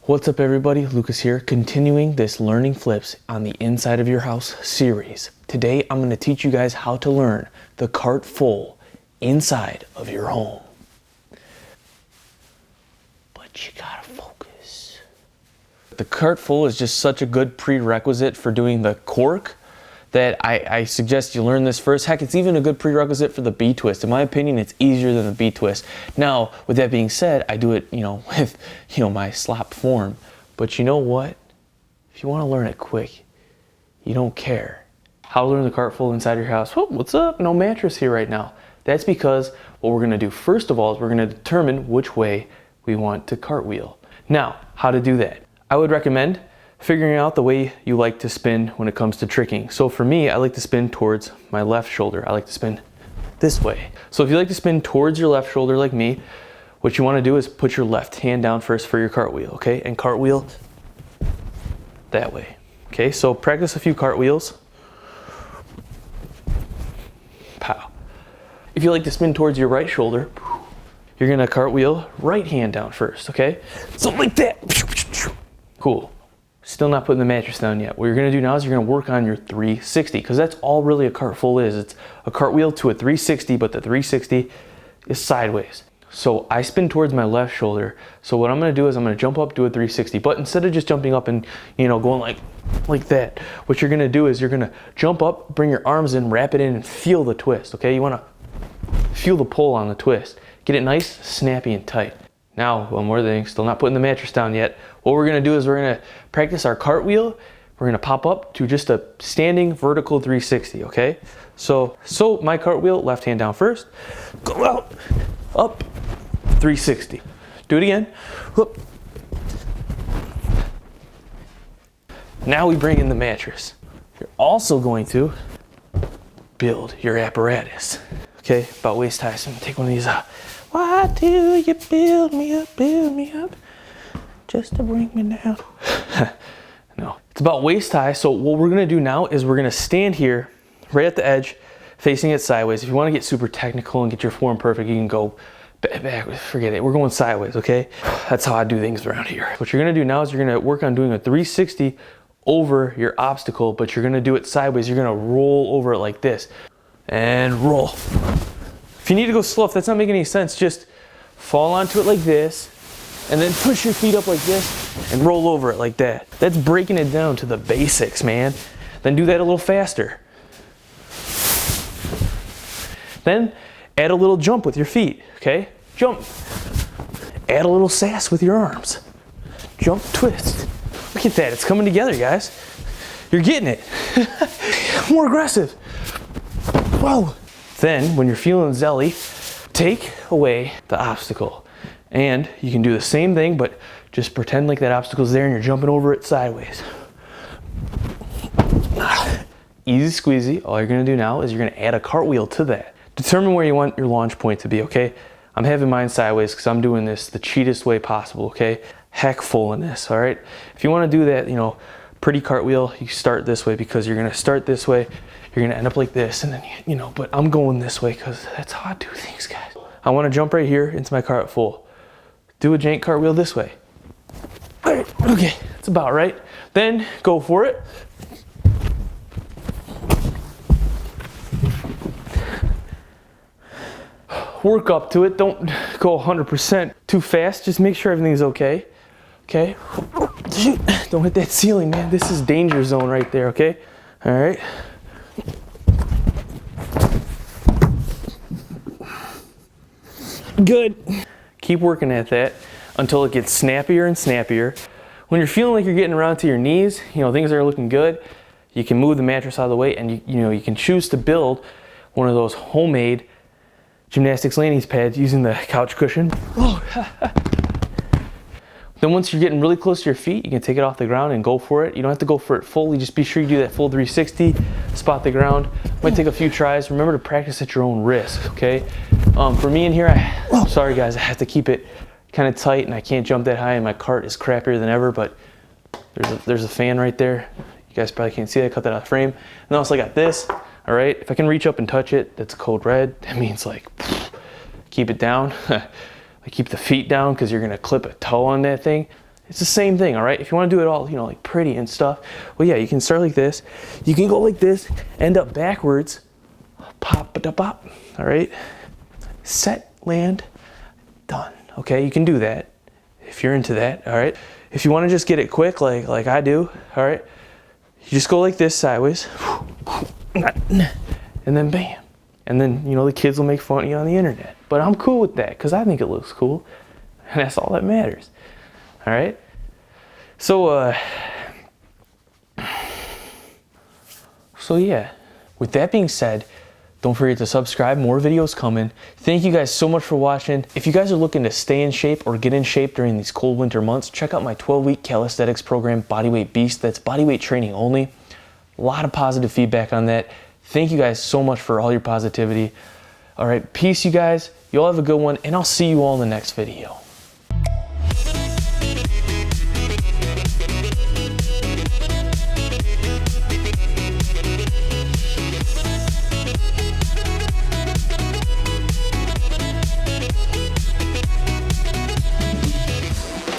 What's up everybody, Lucas here, continuing this learning flips on the inside of your house series. Today I'm going to teach you guys how to learn the cart full inside of your home. But you gotta focus. The cart full is just such a good prerequisite for doing the cork that I suggest you learn this first. Heck, it's even a good prerequisite for the B twist. In my opinion, it's easier than the B twist. Now, with that being said, I do it, with, my slop form. But you know what? If you want to learn it quick, you don't care. How to learn the cart full inside your house? Whoa, what's up? No mattress here right now. That's because what we're gonna do first of all is we're gonna determine which way we want to cartwheel. Now, how to do that? I would recommend figuring out the way you like to spin when it comes to tricking. So for me, I like to spin towards my left shoulder. I like to spin this way. So if you like to spin towards your left shoulder like me, what you wanna do is put your left hand down first for your cartwheel, okay? And cartwheel that way, okay? So practice a few cartwheels. Pow. If you like to spin towards your right shoulder, you're gonna cartwheel right hand down first, okay? So like that. Cool. Still not putting the mattress down yet. What you're gonna do now is you're gonna work on your 360, because that's all really a cart full is. It's a cartwheel to a 360, but the 360 is sideways. So I spin towards my left shoulder. So what I'm gonna do is I'm gonna jump up, do a 360, but instead of just jumping up and going like that, what you're gonna do is you're gonna jump up, bring your arms in, wrap it in, and feel the twist, okay? You wanna feel the pull on the twist. Get it nice, snappy, and tight. Now, one more thing, still not putting the mattress down yet. What we're gonna do is we're gonna practice our cartwheel. We're gonna pop up to just a standing vertical 360, okay? So my cartwheel, left hand down first, go out, up, 360. Do it again, whoop. Now we bring in the mattress. You're also going to build your apparatus, okay? About waist high, so I'm gonna take one of these out. Why do you build me up, just to bring me down? No, it's about waist high. So what we're gonna do now is we're gonna stand here, right at the edge, facing it sideways. If you wanna get super technical and get your form perfect, you can go back, forget it. We're going sideways, okay? That's how I do things around here. What you're gonna do now is you're gonna work on doing a 360 over your obstacle, but you're gonna do it sideways. You're gonna roll over it like this, and roll. If you need to go slow, if that's not making any sense, just fall onto it like this, and then push your feet up like this, and roll over it like that. That's breaking it down to the basics, man. Then do that a little faster. Then add a little jump with your feet, okay? Jump. Add a little sass with your arms. Jump, twist. Look at that, it's coming together, guys. You're getting it. More aggressive. Whoa. Then, when you're feeling zelly, take away the obstacle. And you can do the same thing, but just pretend like that obstacle's there and you're jumping over it sideways. Easy squeezy. All you're gonna do now is you're gonna add a cartwheel to that. Determine where you want your launch point to be, okay? I'm having mine sideways because I'm doing this the cheatest way possible, okay? Heck full in this, all right? If you wanna do that, pretty cartwheel, you start this way because you're gonna start this way. You're gonna end up like this, and then, but I'm going this way because that's how I do things, guys. I wanna jump right here into my cart full. Do a jank cartwheel this way. All right, okay, that's about right. Then go for it. Work up to it, don't go 100% too fast, just make sure everything's okay. Okay, shoot, don't hit that ceiling, man. This is danger zone right there, okay? All right. Good. Keep working at that until it gets snappier and snappier. When you're feeling like you're getting around to your knees, things are looking good, you can move the mattress out of the way, and you can choose to build one of those homemade gymnastics landing pads using the couch cushion. Oh. Then once you're getting really close to your feet, you can take it off the ground and go for it. You don't have to go for it fully, just be sure you do that full 360, spot the ground. Might take a few tries. Remember to practice at your own risk, okay? For me in here, sorry guys, I have to keep it kind of tight and I can't jump that high and my cart is crappier than ever, but there's a fan right there. You guys probably can't see that, I cut that out of frame. And also I got this, all right? If I can reach up and touch it, that's code red. That means keep it down. Keep the feet down because you're gonna clip a toe on that thing It's the same thing, all right? If you want to do it all, you know, like pretty and stuff, well, yeah, you can start like this. You can go like this, end up backwards, pop, pop, all right? Set, land, done, okay? You can do that if you're into that, all right? If you want to just get it quick, like I do, all right? You just go like this sideways, and then bam. And then, you know, the kids will make fun of you on the internet. But I'm cool with that because I think it looks cool. And that's all that matters. All right? So yeah. With that being said, don't forget to subscribe. More videos coming. Thank you guys so much for watching. If you guys are looking to stay in shape or get in shape during these cold winter months, check out my 12-week calisthenics program, Bodyweight Beast. That's bodyweight training only. A lot of positive feedback on that. Thank you guys so much for all your positivity. All right, peace, you guys. You all have a good one, and I'll see you all in the next video.